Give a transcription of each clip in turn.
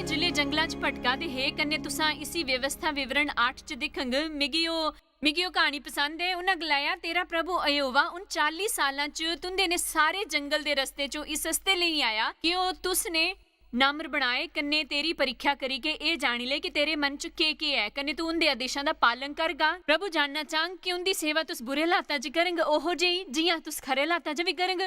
जिले जंगलां च भटका दे हे कन्ने तुसां इसी व्यवस्था विवरण 8 च दिखंग मिगी कहानी पसंद है। उन्हें गलाया तेरा प्रभु अयोवा उन 40 सालां च तुंदे ने सारे जंगल दे रस्ते चो इस हस्ते लेई आया कि ओ तुसने नम्र बनाए कन्ने तेरी परीक्षा करी के ए जानी ले कि तेरे मन च के है कन्ने तू उनदे आदेशां दा पालन करगा। प्रभु जानना चाहंग कि उनदी सेवा तुस बुरे हालातां च करंग ओहो जेही जियां तुस खरे हालातां च भी करंग।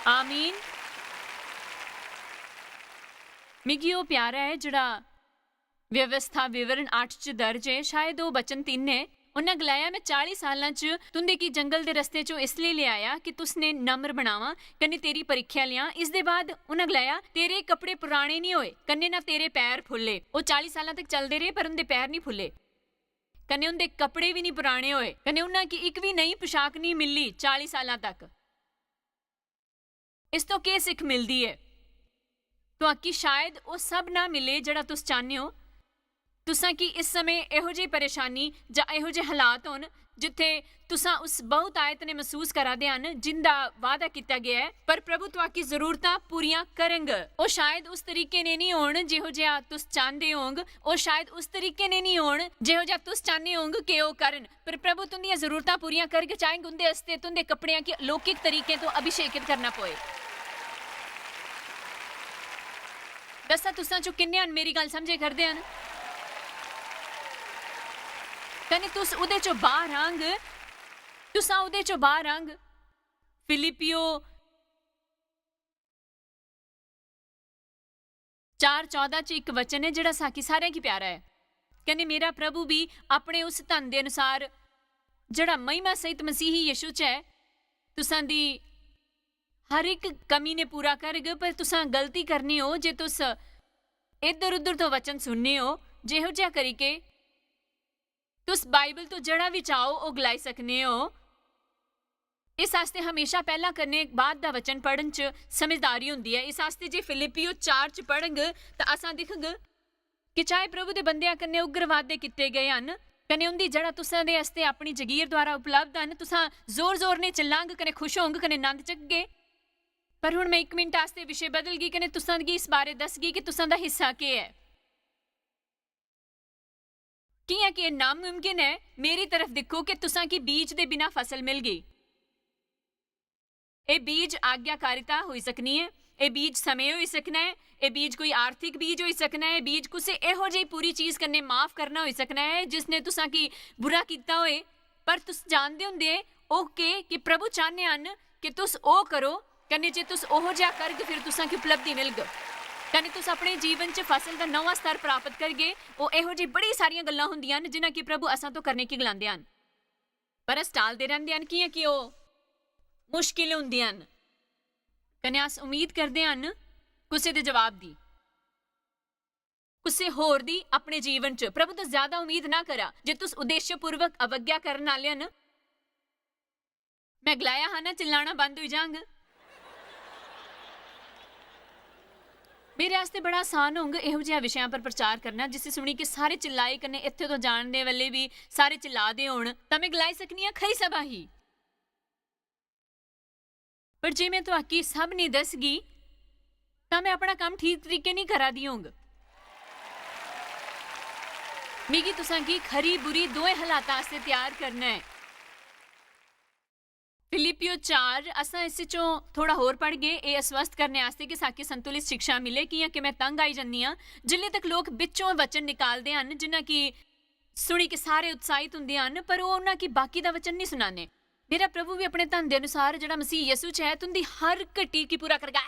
आमीन। मिगी ओ प्यारा है जड़ा व्यवस्था विवरण 8 च दर्ज है, शायद वो बचन 3 है। उन्हें गलाया मैं 40 सालां च तुंदे की जंगल दे रस्ते चो इसलिए ले आया कि तुसने नम्र बनावा कन्ने तेरी परीक्षा लिया। इस दे बाद उन्हें गलाया तेरे कपड़े पुराने नहीं होए कन्ने ना तेरे पैर फुल्ले। वो 40 सालां तक चलते रहे पर उनके पैर नहीं फुल्ले कन्ने उनके कपड़े भी नहीं पुराने होए कन्ने उन्हें की एक भी नई पोशाक नहीं मिली 40 सालां तक। इस तो क्या सिख मिलती है तो आकी शायद वो सब ना मिले जड़ा तुस चाहते हो। तुसा की इस समय इहो जी परेशानी जा इहो जे हालात होन जिथे तुसा उस बहुत आयत ने महसूस करा दे हन जिंदा वादा किया गया है, पर प्रभु तुहाकी जरूरतां पूरियां करंग। ओ शायद उस तरीके ने नहीं होण जिहो जिहा तुस चाहते होंग, ओ शायद उस तरीके ने नहीं होण जिहो जिहा तुस चाहते होंग कि ओ करन, पर प्रभु तुंदियां जरूरतां पूरियां करके चाहेंगे उंदे हस्ते तुंदे कपड़ियां की अलौकिक तरीके तो अभिषेकित करना पोए। दसा तुसां चो किन्ने मेरी गल समझे करदे हन कने तुस उदे चो बाहर आंग तुसां उदे चो बाहर आंग। फिलिपियो 4:14 च एक वचन है जिहड़ा साकी सारे की प्यारा है। कने मेरा प्रभु भी अपने उस धन दे अनुसार जिहड़ा महिमा सहित मसीही यीशु च है तुसां दी हर एक कमी ने पूरा करग। पर तुसां गलती करनी हो जे तुस इधर उधर तो वचन सुनने हो जेहो जिहा करी के तुस बाइबल तो जड़ा भी चाहो वो गलाई सकने हो। इस आस्ते हमेशा पहला करने बाद दा वचन पढ़न च समझदारी हुंदी है। इस आस्ते जे फिलिपियो 4 च पढ़ंग तो असां दिखग कि चाहे प्रभु दे बंदियां कन्ने उग्रवादे किते गए हन कने उंदी जड़ा तुसां दे आस्ते अपनी जगीर द्वारा उपलब्ध हन, तुसां जोर जोर ने चिल्लांग कने खुश होंग कने आनंद चकगे। पर हुण मैं 1 मिनट आस्ते विषय बदल गई कने तुसां गी इस बारे दसगी कि तुसां दा हिस्सा के है। कियां कि नामुमकिन है मेरी तरफ देखो कि तुसां की बीज दे बिना फसल मिल गई। ए बीज आज्ञाकारिता हो सकनी है, ए बीज समय हो सकना है, ए बीज कोई आर्थिक बीज हो सकना है, बीज कुछ इहो जी पूरी चीज करने माफ करना हो सकना है जिसने तुसां की बुरा किया होए। पर तुस जानते होंगे ओके कि प्रभु चाहते हैं कि तुस ओ करो कने जे तुस ओहो जिहा करगे फिर तुसां की उपलब्धि मिलग कने तुस अपने जीवन च फसल का नवा स्तर प्राप्त करगे। वो इहो जी बड़ी सारियां गल्लां हुंदियां न जिन्हां कि प्रभु असां तो करने की गलांदे हन, पर अस टालदे रहिंदे हन कियां कि ओह मुश्किल हुंदियां न कने अस उम्मीद करदे हन कुसै दे जवाब दी कुसै होर दी अपने जीवन च। प्रभु तो ज्यादा उम्मीद ना करा जे तुस उद्देश्यपूर्वक अवज्ञा करन वाले हन। मैं गलाया हा ना चिल्लाना बंद हो जांग। मेरे आस्ते बड़ा आसान होंगे इहो जिहा विषयां पर प्रचार करना जिसे सुनी कि सारे चिल्लाए कने इत्थे तो जानने वाले भी सारे चिल्ला दे होण तां मैं गलाई सकनी आ खरी सभा ही। पर जे मैं तुहाकी सब नहीं दसगी तां मैं अपना काम ठीक तरीके नहीं करा दी होंग। मिगी तुसां की खरी बुरी दोए हालातां आस्ते तैयार करना है। फिलिपियो 4 असां इस चो थोड़ा होर पढ़ गए ये अस्वस्थ करने आस्ते कि साकी संतुलित शिक्षा मिले कि मैं तंग आई जन्नी हाँ जिल्ले तक लोग बिचों वचन निकालते हैं जिन्हां की सुनी के सारे उत्साहित हुंदे हन पर वो उन्हां की बाकी दा वचन नहीं सुनाने। मेरा प्रभु भी अपने धन दे अनुसार जिहड़ा मसीह यसू च है तुंदी हर घटी की पूरा करगा।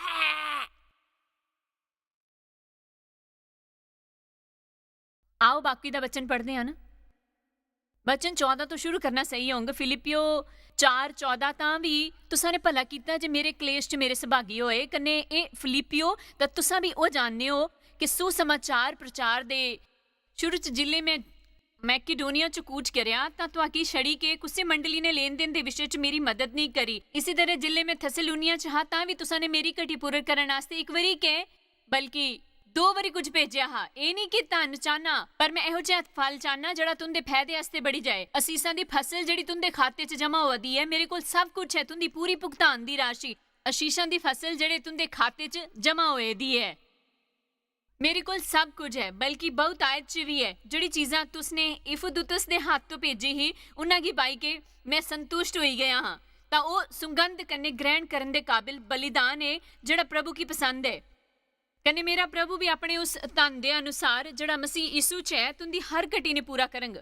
आओ बाकी दा वचन पढ़ते हैं। वचन 14 तो शुरू करना सही होंगे। फिलिपियो 4:14 तां भी तुसां ने भला कीता जे मेरे क्लेश च मेरे सभागी होए कन्ने ए फिलिपियो तां तुसां भी ओ जानने हो कि सुसमाचार प्रचार दे शुरू च जिले में मैकेडोनिया च कूच करया तां तुहाकी छड़ी के कुसे मंडली ने लेन देन दे विषय च मेरी मदद नहीं करी। इसी तरह जिले में थेसलुनिया च हा तां भी तुसां ने मेरी घटी पूरी करन वास्ते एक बारी के बल्कि 2 बारी कुछ भेजा हा। ये नहीं कि धन चाहना पर मैं इहो जिहा फल चाहना जड़ा तुंदे फायदे आस्ते बढ़ी जाए। असीसां दी फसल जड़ी तुंदे खाते च जमा होआ दी है। मेरे कोल सब कुछ है, तुंदी पूरी भुगतान दी राशि आशीषां दी फसल जेह्ड़े तुंदे खाते च जमा होए दी है। मेरे कोल सब कुछ है, बल्कि बहुत आयत च भी है। जिहड़ी चीज़ां तुसने इफुदुतुस दे हत्थ तो भेजी ही उन्हां गी पाई के मैं संतुष्ट होई गया हाँ। तां ओह सुगंध कन्नै ग्रहण करन दे काबिल बलिदान है जेह्ड़ा प्रभु की पसंद है। कन्नै मेरा प्रभु भी अपने उस धन दे अनुसार जेह्ड़ा मसीह यीशु च है तुंदी हर घटी ने पूरा करंग।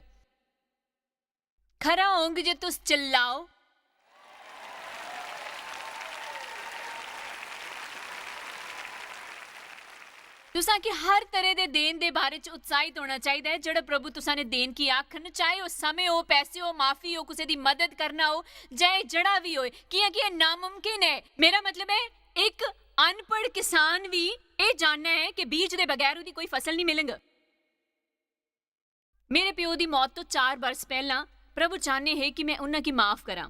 खरा होंग जे तुस चिल्लाओ। तुसां कि हर तरह दे देन दे बारे च उत्साहित होना चाहिए है। जेड़ा प्रभु तुसां ने देन की आखन, चाहे वह समय हो, पैसे हो, माफी हो, किसी दी मदद करना हो, चाहे जड़ा भी हो, कि नामुमकिन है। मेरा मतलब है एक अनपढ़ किसान भी ये जानना है कि बीज दे बगैर उसदी कोई फसल नहीं मिलेंगे। मेरे प्यो की मौत तो 4 बरस पहला प्रभु चाहने है कि मैं उन्हां की माफ करा।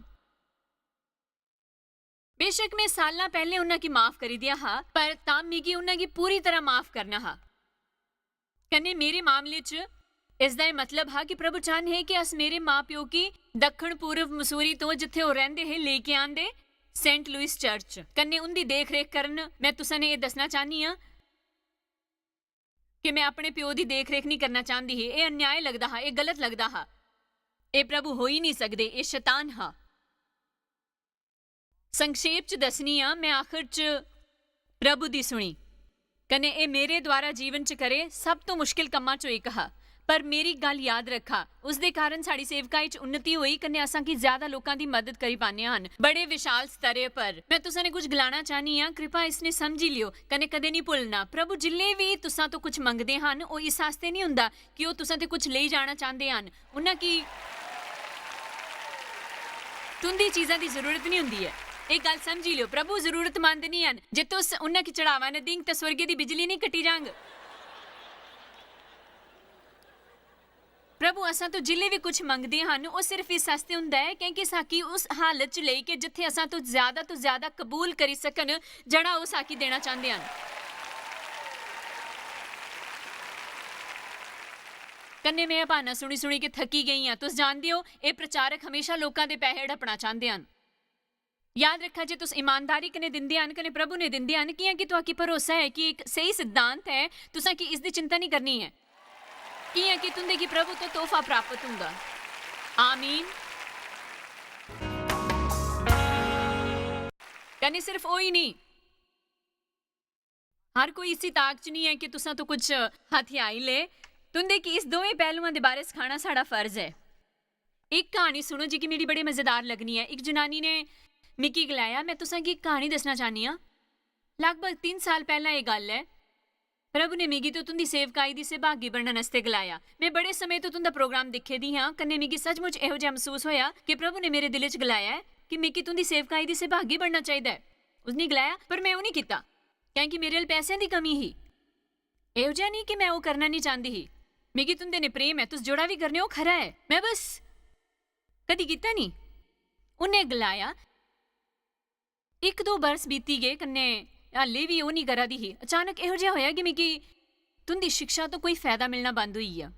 बेशक मैं साल पहले उन्हां की माफ करी दिया हा, पर तां मिगी उन्हां की पूरी तरह माफ करना हा। कन्ने मेरे मामले च इसदा ये मतलब हा कि प्रभु चाहने है कि अस मेरे माँ प्यो की दक्षिण पूर्व मसूरी तो जिथे वो रहंदे है लेके आंदे सेंट लुइस चर्च। कन्ने उनकी देख रेख करन। मैं तुसां ने ये दसना चाहनी हाँ कि मैं अपने प्यो की देख रेख नहीं करना चाहती ही। ये अन्याय लगता हा, ये गलत लगता हा, ये प्रभु हो ही नहीं सकते, ये शैतान हा। संक्षेप च दसनी आ, मैं आखिर च प्रभु दी सुनी कने ए मेरे द्वारा जीवन च करे सब तो मुश्किल कम्मां चो एक हा। पर मेरी गल याद रखा, उसदे कारण साड़ी सेवकाई च उन्नति हुई कने असां की ज्यादा लोकां दी मदद करी पाने हन बड़े विशाल स्तरे पर। मैं तुसां ने कुछ गलाना चाहनी हां, कृपा इसने समझी लियो कने कदे नहीं भुलना। प्रभु जिल्ले भी तुसां तो कुछ मंगदे हन ओ इस आस्ते नहीं हुंदा कि ओ तुसां ते कुछ लेई जाना चाहंदे हन। उन्हां की तुंदी चीज़ां दी जरूरत नहीं हुंदी है। एक गल समझी लियो, प्रभु जरूरतमंद नहीं हन। जे तुस उन्हां की चढ़ावा न देंग तो स्वर्गे दी बिजली नहीं कटी जांग। प्रभु असां तो जिले भी कुछ मंगदे हन वो सिर्फ इस आस्ते हुंदा है क्योंकि साकी उस हालत च लेके जिथे असां तो ज्यादा कबूल करी सकन जड़ा वो साकी देना चाहते हन। कन्ने मैं बहाना सुनी सुनी के थकी गई हाँ। तुस जानदे हो ये प्रचारक हमेशा लोकां दे पैसे हड़पना चाहते हन। याद रखा, जे तुस ईमानदारी कने दिंदे हन कने प्रभु ने दिंदे हन कि तुहाकी भरोसा है कि एक सही सिद्धांत है, तुसां की इसदी चिंता नहीं करनी है कि तुंदे की प्रभु तो तोहफा प्राप्त होगा। आमीन। कने सिर्फ ओ ही नहीं, हर कोई इसी ताक च नहीं है कि तुसां तो कुछ हथियाई ले। तुंदे की इस दोवें पहलुआं दे बारे सिखाना साड़ा फर्ज है। एक कहानी सुनो जी कि मेरी बड़ी मजेदार लगनी है। एक जनानी ने मिकी गलाया, मैं तुसां की एक कहानी दसना चाहनी हाँ। लगभग 3 साल पहला ये गल है। प्रभु ने मिगी तो तुंदी सेवकाई दी सहभागी बनने आस्ते गलाया। मैं बड़े समय तो तुंदा प्रोग्राम दिखे दी हाँ, कन्ने मिगी सचमुच इहो जिहा महसूस होया कि प्रभु ने मेरे दिल च गलाया है कि मिगी तुंदी सेवकाई दी सहभागी बनना चाहिए। उसने गलाया, पर मैं वो नहीं किता क्योंकि मेरे अल पैसों की कमी ही। इहो जिहा नहीं कि मैं वो करना नहीं चाहती ही। मिगी तुंदे ने प्रेम है, तुस जोड़ा भी करने हो खरा है, मैं बस कदी किता नहीं। उन्हें गलाया, 1-2 बरस बीती गए कन्ने हाले भी वो नहीं करा दी ही। अचानक इहो जिहा होया कि मिगी तुंदी शिक्षा तो कोई फायदा मिलना बंद हुई है।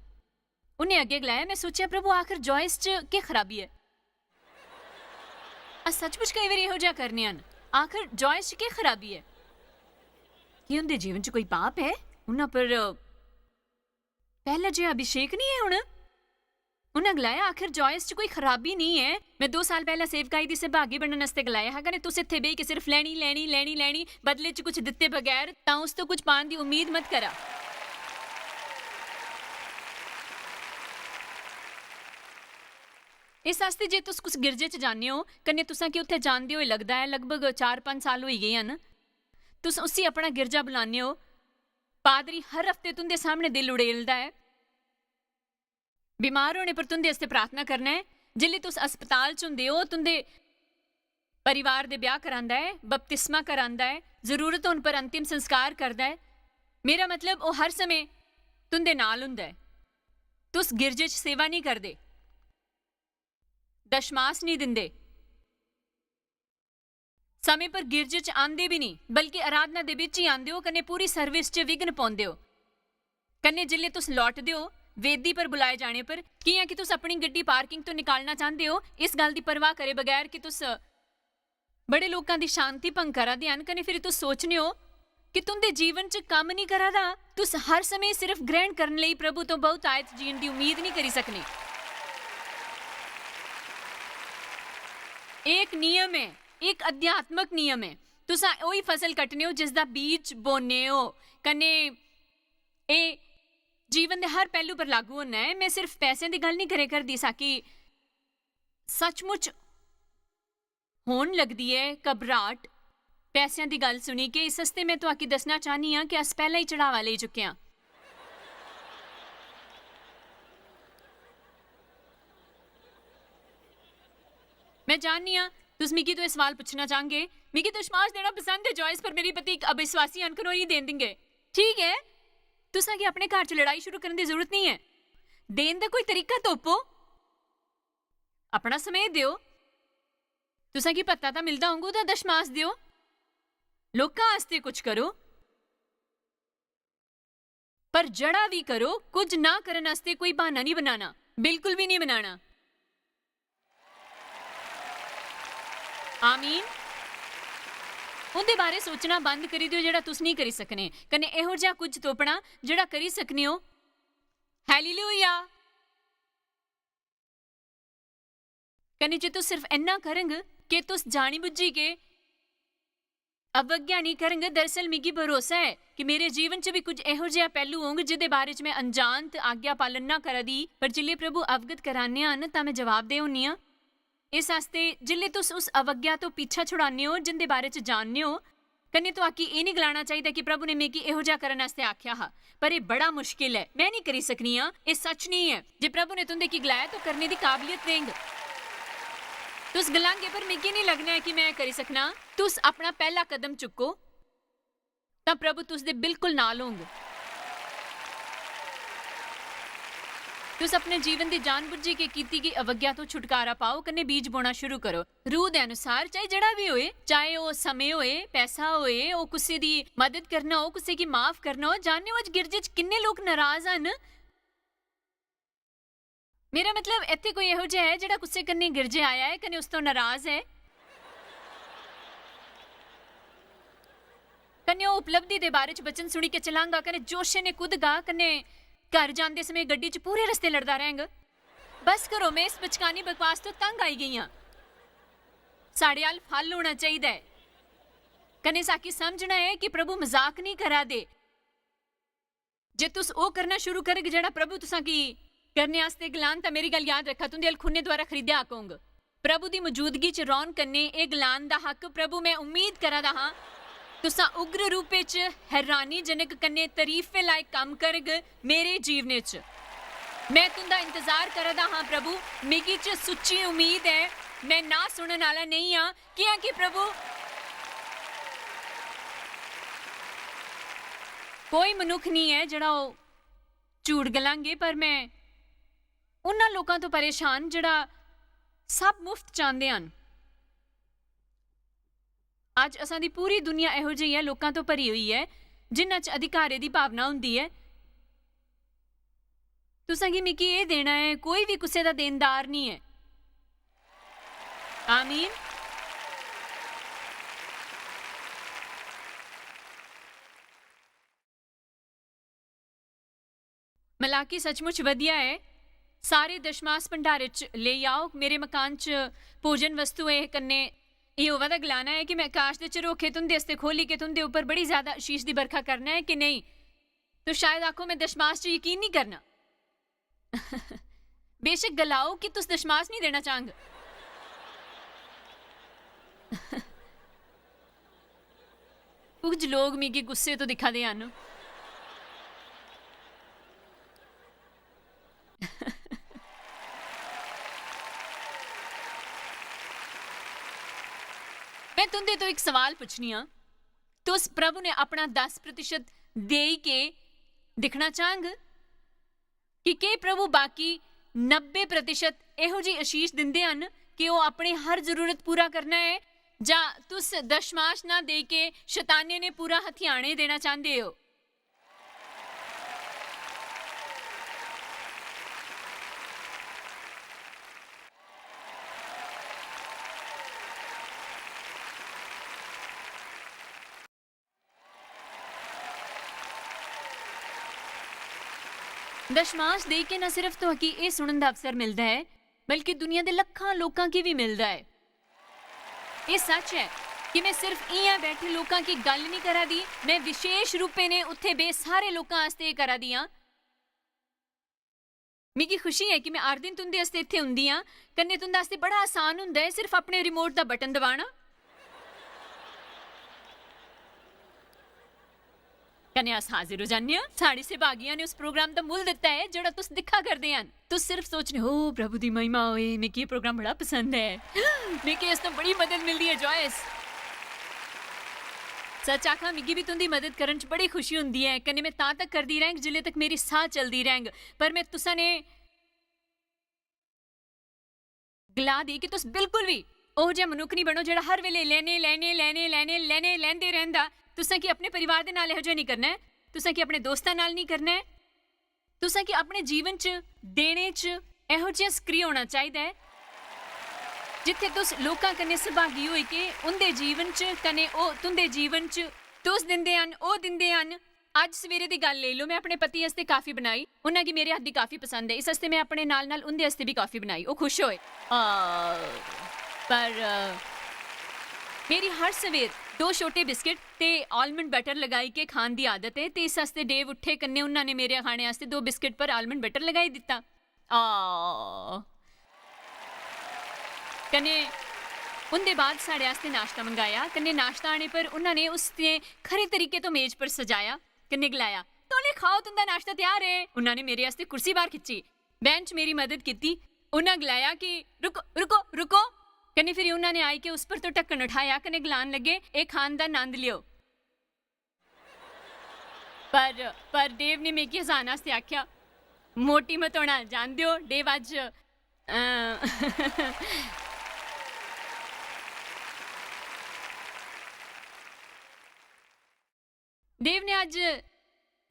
उन्हें अगे गलाया, मैं सोचा प्रभु आखिर जॉयस च क्या खराबी है। सचमुच कई बार इहो जिहा करने हन, आखिर जॉयस च क्या खराबी है कि उनके जीवन च कोई पाप है, उन्हां पर पहला जिहा अभिषेक नहीं है। हुण उन्हें गलाया, आखिर जॉयस च कोई खराबी नहीं है। मैं 2 साल पहला सेवकाई दी सहभागी बनने वास्ते गलाया है, तुस इत्थे बेह के सिर्फ लैनी बदले च कुछ दिते बगैर तां उस तो कुछ पाने की उम्मीद मत करा। इस आस्ते जे तुस कुछ गिरजे च जाने हो कन्ने तुसां कि उत्थे जानदे हो लगदा है लगभग 4-5 साल होई गए हन, तुस उसी अपना गिरजा बुलाने हो। पादरी हर हफ्ते तुंदे सामने दिल उड़ेलदा है, बीमार होने पर तुंदे आस्ते प्रार्थना करना है। जिल्ले तुस अस्पताल च हुंदे हो तुंदे परिवार दे ब्याह करांदा है, बपतिस्मा करांदा है, जरूरत होने पर अंतिम संस्कार करदा है। मेरा मतलब वो हर समय तुंदे नाल हुंदा है। तुस गिरजे च सेवा नहीं करदे, दशमास नहीं दिंदे, समय पर गिरजे च आंदे भी नहीं, बल्कि आराधना दे विच ही आंदे हो कन्ने पूरी सर्विस च विघ्न पाउंदे हो। कन्ने जिल्ले तुस लौटदे हो वेदी पर बुलाए जाने पर कि तुस अपनी गड्डी पार्किंग तो निकालना चाहते हो, इस गल की परवाह करे बगैर कि तुस बड़े लोगों की शांति भंग करा दे हन कने फिर तुस सोचने हो कि तुंदे जीवन च काम नहीं करा दा। तुस हर समय सिर्फ ग्रहण करने लई प्रभु तो बहुत आयत जीण दी उम्मीद नहीं करी सकने। एक नियम है, एक अध्यात्मक नियम है। तुसा ओही फसल कटने हो जिसदा बीज बोने हो कने ए जीवन दे हर पहलू पर लागू होना है। मैं सिर्फ पैसे की गल नहीं करे करदी साकी सचमुच होन लगदी है घबराहट पैसों की गल सुनी के। इस हस्ते मैं तुहाकी दसना चाहनी हाँ कि अस पहला ही चढ़ावा ले चुके हैं। मैं जाननी हाँ तुस मिगी तो सवाल पूछना चाहोगे, मिगी तो विश्वास देना पसंद है चॉइस पर मेरी पति एक अविश्वासी अनकनो ही देन देंगे। ठीक है, तुसा कि अपने घर च लड़ाई शुरू करने की जरूरत नहीं है। देन का कोई तरीका तोपो, अपना समय दियो। तुसा की पता तो मिलता होगा तो दशमास दियो, लोकां आस्ते कुछ करो, पर जड़ा भी करो। कुछ ना करने आस्ते कोई बहाना नहीं बनाना, बिल्कुल भी नहीं बनाना। आमीन। उनके बारे सोचना बंद करी दियो जेड़ा तुस नहीं करी सकने, कने इहो जिहा कुछ तोपना जेड़ा करी सकने हो। हालेलुया। कने जे तुस सिर्फ इन्ना करेंगे कि तुस जानी बुझी के अवज्ञा नहीं करेंगे, दरअसल मिगी भरोसा है कि मेरे जीवन च भी कुछ इहो जिहा पहलू होंगे जिदे बारे च मैं अनजान ते आज्ञा पालन ना करा दी, पर जिल्ले प्रभु अवगत कराने आन तां मैं जवाब दे होनी आ। इस आस्ते जिल्ले तुस उस अवज्ञा तो पीछा छुड़ाने हो जिंदे बारे च जानने हो, कन्ने तो आकी ये नहीं गलाना चाहिए कि प्रभु ने मिगी इहो जिहा करने आस्ते आख्या हा, पर यह बड़ा मुश्किल है, मैं नहीं करी सकनी हाँ। यह सच नहीं है। जे प्रभु ने तुंदे की गलाया तो करने की काबलियत देंगे। तुस गलांगे पर मिगी नहीं लगना है कि मैं करी सकना। तुस अपना पहला कदम चुको तां प्रभु तुस दे बिल्कुल नाल होंगे। तुस अपने जीवन की जानबुझी के कीती गई अवज्ञा तो छुटकारा पाओ, कन्ने बीज बोना शुरू करो रूह दे अनुसार, चाहे जड़ा भी होए, चाहे वो समय होए, पैसा होए, वो किसी की मदद करना हो, किसी की माफ करना हो। जानने हो अज गिरजे च किन्ने लोग नाराज हन। मेरा मतलब इत्थे कोई इहो जिहा है जिहड़ा गुस्से कन्ने गिरजे आया है कन्ने उस तो नाराज है, कन्ने वो उपलब्धि दे बारे च बचन सुनी के चलांगा, कन्ने जोशे ने कूदगा, कन्ने घर जाते समय गड्डी च पूरे रस्ते लड़दा रहेंगा। बस करो, मैं इस बचकानी बकवास तो तंग आई गई हाँ। साढ़े अल फल होना चाहिए, कन्ने साकी समझना है कि प्रभु मजाक नहीं करा दे। जे तुस ओ करना शुरू करगे जेड़ा प्रभु तुसा की करने आस्ते गलान, तां मेरी गल याद रखा, तुंदे अल खुन्ने द्वारा खरीदया हक होंगे। प्रभु की मौजूदगी च रौन कन्ने ए गलान दा हक प्रभु मैं उम्मीद करा दा हाँ तुसा उग्र रूप च हैरानीजनक कन्ने तरीफे लायक काम करगे मेरे जीवने च। मैं तुंदा इंतजार करा दा हाँ प्रभु, मिगी च सुच्ची उम्मीद है, मैं ना सुनने वाला नहीं हाँ। किया कि प्रभु कोई मनुख नहीं है जड़ा झूठ गलांगे, पर मैं उन्हां लोकां तो परेशान जड़ा सब मुफ्त चाहते हैं। अज असां दी पूरी दुनिया इहो जी है, लोकां तो भरी हुई है जिन्हां च अधिकारे दी भावना हुंदी है। तुसां गी मिगी ये देना है, कोई भी कुसै दा देनदार नहीं है। आमीन। मलाकी सचमुच वधिया है। सारे दशमास भंडारे च ले आओ, मेरे मकान च भोजन वस्तु है, कन्ने ये होवा दा गलाना है कि मैं आकाश दे झरोखे तुंदे आस्ते खोली के तुंदे ऊपर बड़ी ज्यादा आशीष दी बरखा करना है कि नहीं। तो शायद आखो मैं दशमास च यकीन नहीं करना। बेशक गलाओ कि तुस दशमास नहीं देना चाहंगे। कुछ लोग मिगी गुस्से तो दिखा दे हन। मैं तुंदे तो एक सवाल पूछनी हाँ, तुस प्रभु ने अपना 10% दे के दिखना चाहंगे कि प्रभु बाकी 90% इहो जी आशीष दिंदे हन कि वो अपनी हर जरूरत पूरा करना है, जा तुस दशमाश ना दे के शैताने ने पूरा हथियाने देना चाहते हो। दशमांश दे के न सिर्फ तुहाकी ये सुनन दा अवसर मिलता है बल्कि दुनिया के लखां लोकां की भी मिलता है। ये सच है कि मैं सिर्फ इयां बैठे लोकां की गल नहीं करा दी, मैं विशेष रूपे ने उत्थे बे सारे लोकां आस्ते करा दी हां। मिगी खुशी है कि मैं हर दिन तुंदे आस्ते इत्थे हुंदी हां। कन्नै तुंदे आस्ते बड़ा आसान हुंदा है सिर्फ अपने रिमोट दा बटन दबाना, कन्नै अस हाजिर हो जाने हां। साढ़ी सहभागियां ने उस प्रोग्राम दा मुल दिता है जेड़ा तुस दिखा करदे हन। तुस सिर्फ सोचने हो प्रभु दी महिमा होए, मिगी ये प्रोग्राम बड़ा पसंद है, मिगी इस तो बड़ी मदद मिलदी है। जॉयस सच आखा मिगी भी तुंदी मदद करन च बड़ी खुशी हुंदी है। कन्नै मैं तां तक करदी रहंग जिल्ले तक मेरी साह चलदी रहंग। पर मैं तुसां ने गला दी कि तुस बिल्कुल भी ओह जिहा मनुक्ख नहीं बनो जेड़ा हर वेले लैंदे रहिंदा। तुसां कि अपने परिवार दे नाल इहो जिहा नहीं करना है, तुसां कि अपने दोस्तां नाल नहीं करना है, तुसां कि अपने जीवन च देने च इहो जिहा सक्रिय होना चाहिदा है जिथे तुस लोकां कन्नै सहभागी होई के उंदे जीवन च कन्नै ओह तुंदे जीवन च तुस दिंदे हन, ओह दिंदे हन। अज सवेरे दी गल ले लो, मैं अपने पति आस्ते काफी बनाई, उन्हां गी मेरे हत्थ दी काफी पसंद है, इस आस्ते मैं अपने नाल नाल उंदे आस्ते भी काफी बनाई। ओह खुश होए। पर मेरी हर सवेर 2 छोटे बिस्किट ते आलमंड बटर लगाई के खान दी आदत है, ते इस आस्ते डेव उठे कन्नै उन्हां ने मेरे खाने आस्ते 2 बिस्किट पर आलमंड बटर लगाई दिता। कन्नै उनके बाद साढ़े आस्ते नाश्ता मंगाया। कन्नै नाश्ता आने पर उन्होंने उसने खरे तरीके तो मेज पर सजाया। कन्नै गलाया तोले खाओ, तुंदा नाश्ता तैयार है। उन्होंने मेरे आस्ते कुर्सी बाहर खिंची, बेंच मेरी मदद की। उन्हें गलाया कि रुको रुको रुको। कन्नै फिर उन्होंने आई के उस पर तो ढक्कन उठाया, कन्नै गलान लगे एक खान दा आनंद लियो। पर डेव ने मिगी हसाने आस्ते आख्या मोटी मत होना जान दियो। डेव अज देव ने अज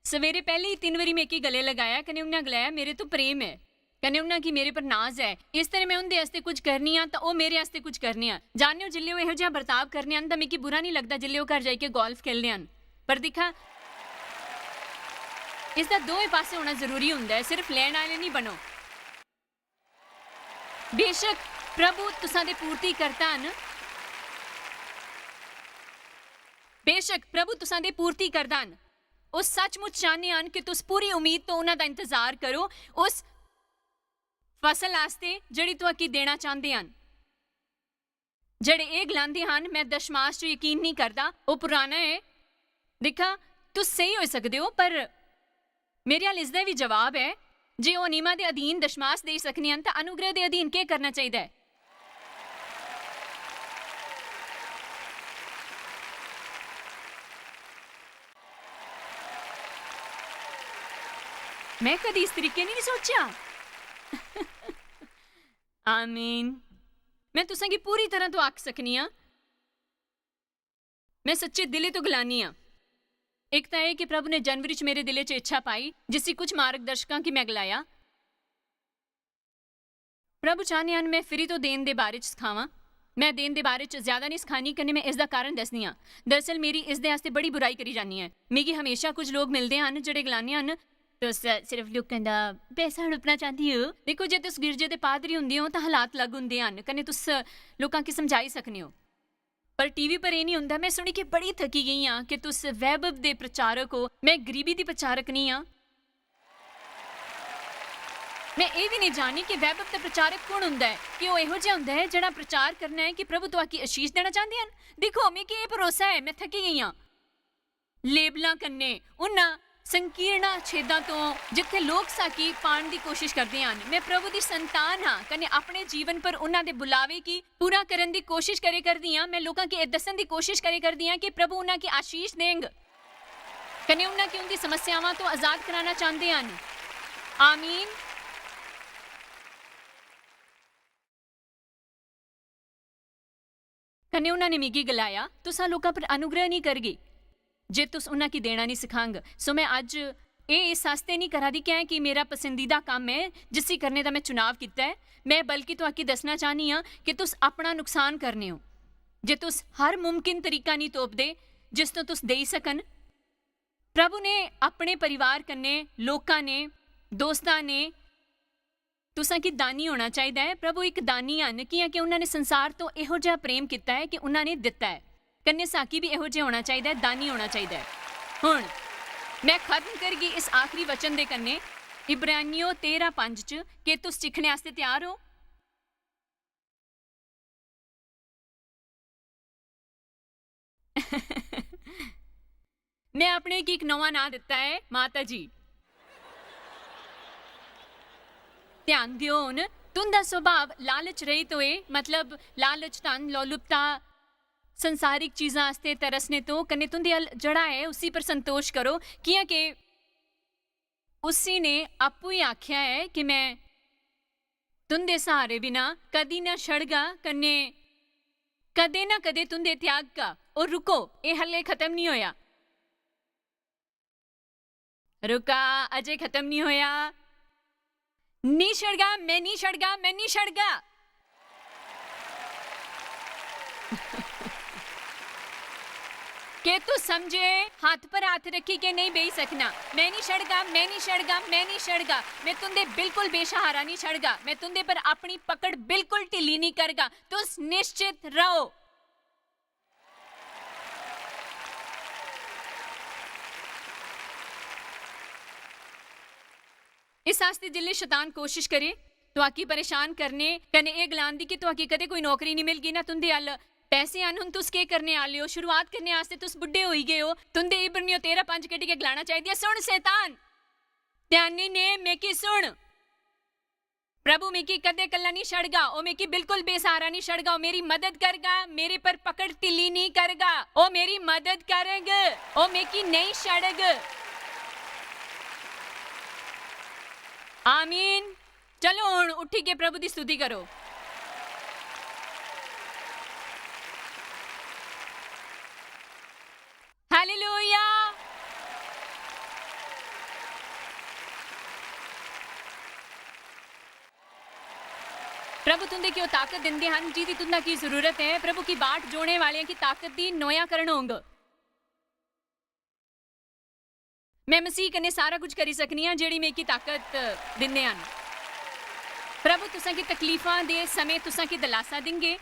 सवेरे पहले ही 3 बारी मेरे गले लगाया। कन्नै उन्हें गलाया मेरे तो प्रेम है, कन्नै उन्हें की मेरे पर नाज है। इस तरह मैं उनके आस्ते कुछ करनी हाँ तो वह मेरे आस्ते कुछ करने हैं। जानने हो जिल्ले इहो जिहा बर्ताव करने हैं तो मिगी बुरा नहीं लगता जिल्ले घर जाके गोल्फ खेलने हैं। पर दिखा इसका दोवें पासे होना जरूरी हुंदा है, सिर्फ लैण वाले नहीं बनो। बेशक प्रभु तुसां दे पूर्ति करता हन, बेशक प्रभु तुसां दे पूर्ति करदा हन। उस सचमुच चाहते हैं कि तुस पूरी उम्मीद तो उन्हां दा इंतजार करो उस फसल आस्ते जिहड़ी तुहाकी देना चाहते हैं। जिहड़े ये गलांदे हन मैं दशमाश च यकीन नहीं करता, वो पुराना है। दिखा तुस सही हो सकते हो, पर मेरे हाल इसदा भी जवाब है जे वो नियमां दे अधीन दशमाश दे सकने हैं तो अनुग्रह दे अधीन क्या करना चाहिए। मैं कभी इस तरीके नहीं सोचा। आमीन। मैं तुसां की पूरी तरह तो आख सकनी हाँ, मैं सच्चे दिले तो गलानी हाँ। एक तो यह कि प्रभु ने जनवरी च मेरे दिले च इच्छा पाई जिसकी कुछ मार्गदर्शकों की मैं गलाया। प्रभु चाहने हैं मैं फिरी तो देन दे बारे च सिखावां। मैं देन दे बारे च ज्यादा नहीं सिखानी, कन्नै मैं इसका कारण दसनी हाँ। दरअसल मेरी इस दे आस्ते बड़ी बुराई करी जानी है। मिगी हमेशा कुछ लोग मिलते हैं जेडे गलाने हैं तुस सिर्फ लोगों का पैसा हड़पना चाहती हो। देखो जे तुस गिरजे दे पादरी हुंदे हो तो हालात अलग हुंदे हन, कन्नै तुस लोकां की समझाई सकने हो। पर टीवी पर यह नहीं हुंदा। मैं सुनी के बड़ी थकी गई हाँ कि तुस वैभव दे प्रचारक हो, मैं गरीबी दी प्रचारक नहीं हाँ। मैं ये भी नहीं जानी कि वैभव दा प्रचारक कौन हुंदा है, कि वो इहो जिहा हुंदा है जिहड़ा प्रचार करना है कि प्रभु तुहाकी आशीष देना चाहते हैं। देखो मिगी ये भरोसा है, मैं थकी गई हाँ लेबलां कन्नै उन्हां संकीर्ण छेदां तो जिथे लोग साकी पाण की कोशिश करते हैं। मैं प्रभु की संतान हाँ, कन्नै अपने जीवन पर उन्हां दे बुलावे की पूरा करने की कोशिश करे करदी हाँ। मैं लोगों की दसन की कोशिश करे करदी हाँ कि प्रभु उन्हां की आशीष देंग, कन्नै उन्हां की उनकी समस्यावां तो आजाद कराना चाहते हैं। आमीन। कन्नै उन्हां ने मिगी गलाया तुसां लोकां पर अनुग्रह नहीं करगी जे तुस उन्हां की देना नहीं सिखांग। सो मैं अज ये इस आस्ते नहीं करा दी क्या कि मेरा पसंदीदा काम है जिसी करने का मैं चुनाव किया है। मैं बल्कि तुहाकी दसना चाहनी हाँ कि तुस अपना नुकसान करने हो जे तुस हर मुमकिन तरीका नहीं तोपदे जिस तो तुस देई सकन। प्रभु ने अपने परिवार कन्ने लोकां ने ਦੋਸਤਾਂ ਨੇ ਤੁਸਾਂ ਕੀ ਦਾਨੀ ਹੋਣਾ ਚਾਹੀਦਾ ਹੈ। ਪ੍ਰਭੂ ਇੱਕ ਦਾਨੀ ਹਨ ਕਿ ਉਹਨਾਂ ਨੇ ਸੰਸਾਰ ਤੋਂ ਇਹੋ ਜਿਹਾ ਪ੍ਰੇਮ ਕੀਤਾ ਹੈ ਕਿ ਉਹਨਾਂ ਨੇ ਦਿੱਤਾ ਹੈ। ਕੰਨੇ ਸਾਕੀ ਵੀ ਇਹੋ ਜਿਹਾ ਹੋਣਾ ਚਾਹੀਦਾ ਹੈ, ਦਾਨੀ ਹੋਣਾ ਚਾਹੀਦਾ ਹੈ। ਹੁਣ ਮੈਂ ਖਤਮ ਕਰਗੀ ਇਸ ਆਖਰੀ ਵਚਨ ਦੇ ਕੰਨੇ ਇਬਰਾਨੀਓ 13:5 ਚ ਕਿ ਤੁਸ ਸਿੱਖਣੇ ਵਾਸਤੇ ਤਿਆਰ ਹੋ। ਮੈਂ ਆਪਣੇ ਕੀ ਇੱਕ ਨਵਾਂ ਨਾਂ ਦਿੱਤਾ ਹੈ, ਮਾਤਾ ਜੀ। ਧਿਆਨ ਦਿਓ ਹੁਣ, ਤੁੰਦਾ ਸੁਭਾਵ ਲਾਲਚ ਰਹਿਤ ਹੋਏ, मतलब लालच धन लोलुपता संसारिक चीज़ां आस्ते तरसने तो कन्ने तुंदे अल जड़ा है उसी पर संतोष करो, कि उसी ने आपू ही आख्या है कि मैं तुंदे सहारे बिना कदी ना छड़गा, कन्ने कदे ना कदे तुंदे त्याग का। और रुको, ये हले खत्म नहीं होया, रुका, अजे खत्म नहीं होया। नहीं छड़गा, मैं नहीं छड़गा, मैं नहीं छड़गा। कि तू समझे, हाथ पर हाथ रखी के नहीं बेही सकना। मैं नहीं छड़गा, मैं नहीं छड़गा, मैं नहीं छड़गा। मैं तुंदे बिल्कुल बेसहारा नहीं छड़गा। मैं तुंदे पर अपनी पकड़ बिल्कुल ढिली नहीं करगा। तुस निश्चित रहो। इस आस्ते जिले शैतान कोशिश करे तुआकी परेशान करने कने ये गलांदी कि तुआकी कदे कोई नौकरी नहीं मिलगी ना, तुंदे अल पैसे आन, हुण तुस के करने आले हो, शुरुआत करने आस्ते तुस बुढ़े होई गए हो। तुंदे इब्रानियों 13:5 कड्डी के गलाना चाहिए। सुन शैतान, ध्यानी ने मेकी सुन, प्रभु मेकी कदे कल्ला नहीं छड़गा, ओ मेकी बिल्कुल बेसहारा नहीं छड़गा, ओ मेरी मदद करगा, मेरे पर पकड़ ढिली नहीं करगा, ओ मेरी मदद करेगा, ओ मेकी नहीं छड़ग। आमीन। चलो हुण उठी के प्रभु दी स्तुति करो। हालेलुया। प्रभु तुंदे की ताकत दिंदे हन जिहदी तुंदा की जरूरत है। प्रभु की बाट जोड़ने वाले की ताकत दी नोयाकरण होंग। मैं मसीह कन्ने सारा कुछ करी सकनी हां जेड़ी मेरी ताकत दिंदे हन। प्रभु तुसां की तकलीफां दे समय तुसां की दिलासा देंगे।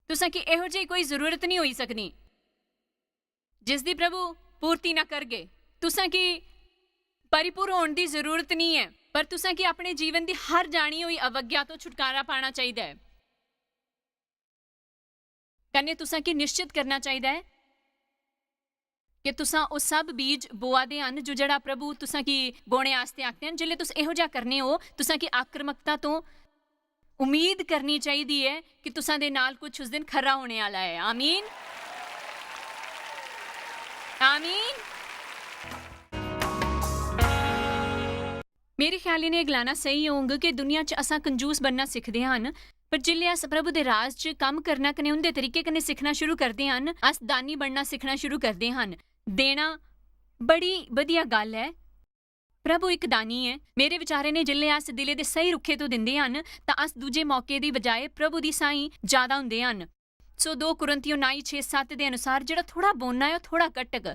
तुसां की इहो जी कोई जरूरत नहीं होई सकनी जिसदी प्रभु पूर्ति ना करगे। तुसां की परिपूर्ण होने की जरूरत नहीं है, पर तुसां की अपने जीवन की हर जानी हुई अवज्ञा तो छुटकारा पाना चाहिए है। कन्ने तुसां की निश्चित करना चाहिए है कि तुसां उस सब बीज बोआ दे हन जो जड़ा प्रभु तुसां की बोने आस्ते आखते हैं। जिल्ले तुस इहो जिहा करने हो, तुसां की आक्रमकता तो उम्मीद करनी चाहिए है कि तुसां दे नाल कुछ उस दिन खरा होने वाला है। आमीन, आमीन। मेरे ख्याल ने गलाना सही होंगे कि दुनिया च असां कंजूस बनना सीखते हैं, पर जिल्ले अस प्रभु दे राज च काम करना कने उनके तरीके कने सीखना शुरू करते हैं, अस दानी बनना सीखना शुरू करते हैं। देना बड़ी वधिया गल है। प्रभु एक दानी है। मेरे विचारे ने जिल्ले अस दिले दे सही रुखे तो दिंदे हन तां अस दूजे मौके दी बजाए प्रभु दी साई ज्यादा हुंदे हन। सो 2 कुरिन्थियों 9:6-7 दे अनुसार जिहड़ा थोड़ा बोलना है थोड़ा कटक,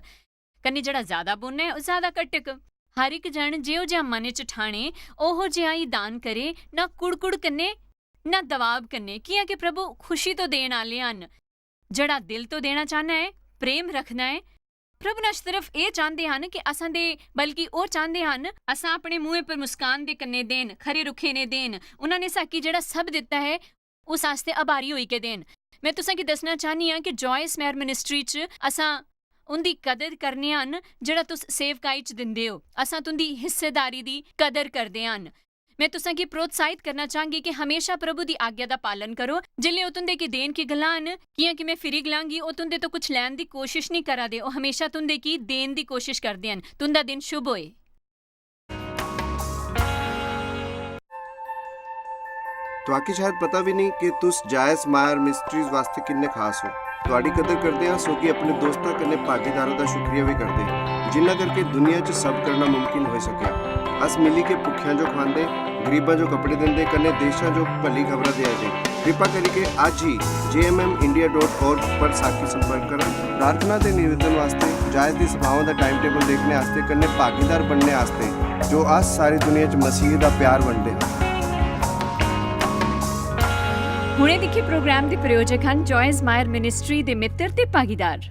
कन्ने जिहड़ा ज्यादा बोलना है ज्यादा कटक। हर एक जन जिहो जिहा मन च ठाणे ओहो जिहा ही दान करे, ना कुड़कुड़ कन्ने ना दबाव कन्ने, कि प्रभु खुशी तो देण आले हन। जड़ा दिल तो देना चाहना है, प्रेम रखना है। प्रभु ना सिर्फ ये चाहते हैं कि असां दे, बल्कि वो चाहते हैं असां अपने मुँह पर मुस्कान दे कन्ने देन, खरे रुखे ने देन। उन्होंने साकी जड़ा सब दिता है उस आस्ते आभारी होई के देन। मैं तुसां की दसना चाहनी हाँ कि जॉयस मेयर मिनिस्ट्री च असां उनकी कदर करने हन जड़ा तुस सेवकाई च दिंदे हो। असां तुंदी हिस्सेदारी दी कदर करदे हन। मैं तुसां की प्रोत्साहित करना चाहूँगी कि हमेशा प्रभु की आज्ञा का पालन करो। जिले तुंदे की देन की गल्लां न कि मैं फिरी गलांगी ओ तुंदे तो कुछ लैन की कोशिश नहीं करा दे, ओ हमेशा तुंदे की देन की कोशिश करदे हन। तुंदा दिन शुभ होए। तो आके शायद पता भी नहीं कि तुस जायस मायर मिस्ट्रीज वास्ते किन्ने खास हो। तुहाडी कदर करदे हां, सो कि अपने दोस्तां कन्ने भागीदारां दा शुक्रिया भी करदे। ਜਿਨ੍ਹਾਂ ਕਰਕੇ ਦੁਨੀਆ 'ਚ ਸਭ ਕਰਨਾ ਮੁਮਕਿਨ ਹੋ ਸਕਿਆ। ਅਸ ਮਿਲੀ ਕੇ ਭੁੱਖਿਆਂ ਜੋ ਖਵਾਉਂਦੇ, ਗਰੀਬਾਂ ਜੋ ਕੱਪੜੇ ਦਿੰਦੇ, ਕਨੇ ਦੇਸ਼ਾਂ ਜੋ ਭਲੀ ਖਬਰਾਂ ਦੇ ਆਜੇ। ਕਿਰਪਾ ਕਰਕੇ ਅੱਜ ਹੀ jmmindia.org पर साखी संपर्क करा। प्रार्थना के निवेदन वास्ते, जायज की सभाओं का टाइम टेबल देखने वास्ते, कन्ने भागीदार बनने वास्ते जो आज सारी दुनिया च मसीह का प्यार वंडे। ਹੁਣੇ ਦੇਖੇ ਪ੍ਰੋਗਰਾਮ ਦੇ ਪ੍ਰਯੋਜਕ ਹਨ ਜੋਇਸ ਮਾਇਰ ਮਿਨਿਸਟਰੀ ਦੇ ਮਿੱਤਰ ਤੇ ਭਾਗੀਦਾਰ।